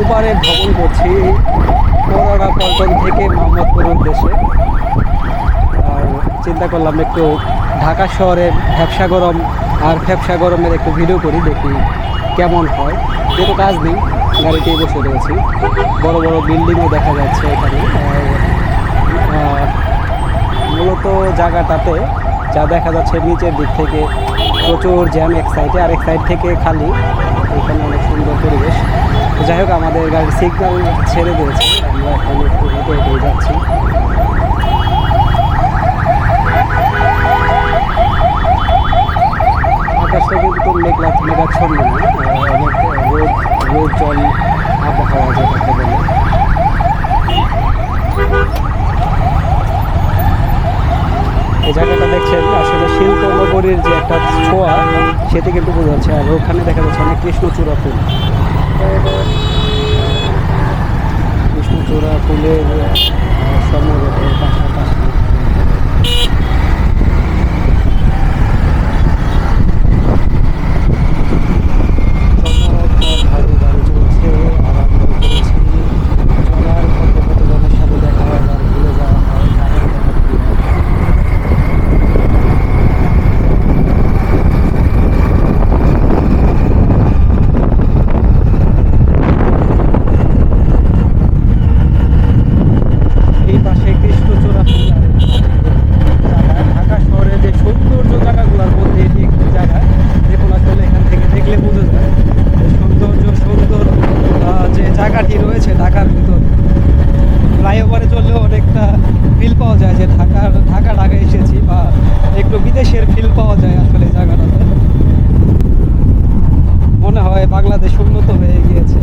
দুবারে ভ্রমণ করছি করোনা পল্টন থেকে মোহাম্মদপুর উদ্দেশ্যে। আর চিন্তা করলাম একটু ঢাকা শহরের ভ্যাপসা গরম আর ফ্যাপসা গরমের একটু ভিডিও করি, দেখি কেমন হয়। যেহেতু কাজ নেই, গাড়িতেই বসে রয়েছি। বড় বড় বিল্ডিংও দেখা যাচ্ছে এখানে। আর মূলত জায়গাটাতে যা দেখা যাচ্ছে নিচের দিক থেকে প্রচুর জ্যাম এক সাইডে, আর এক সাইড থেকে খালি। এখানে অনেক সুন্দর পরিবেশ। তো যাই হোক, আমাদের গাড়ির সিগন্যাল ছেড়ে দিয়েছে, আমরা এখন একটু হেঁটে হেঁটেই যাচ্ছি। আকাশটা কিন্তু মেঘাচ্ছন্ন না, অনেক রোদ জল আবহাওয়া যেটাকে বলে। এই জায়গাটা দেখছেন আসলে শিল্প নগরীর যে একটা ছোঁয়া, সেটি কিন্তু বোঝা যাচ্ছে। আর ওখানে দেখা যাচ্ছে অনেক কৃষ্ণচূড়া ফুল। কৃষ্ণচূড়া ফুলের সমারোহের পাশাপাশি ফ্লাইওভারে চললেও অনেকটা ফিল পাওয়া যায় যে ঢাকা এসেছি, বা একটু বিদেশের ফিল পাওয়া যায়। আসলে জায়গাটাতে মনে হয় বাংলাদেশ উন্নত হয়ে গিয়েছে।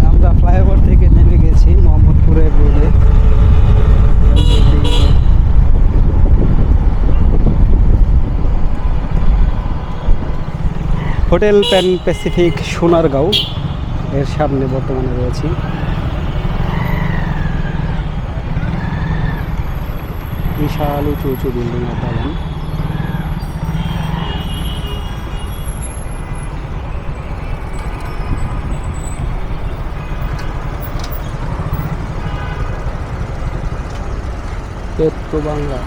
আমরা ফ্লাইওভার থেকে নেমে গেছি মোহাম্মদপুরের রোডে। হোটেল প্যান প্যাসিফিক সোনারগাঁও এর সামনে বর্তমানে রয়েছি। বিশাল উঁচু উঁচু বিল্ডিং এর দালান। পেট্রো বাংলা।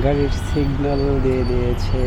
গাড়ির সিগন্যাল দিয়ে দিয়েছে।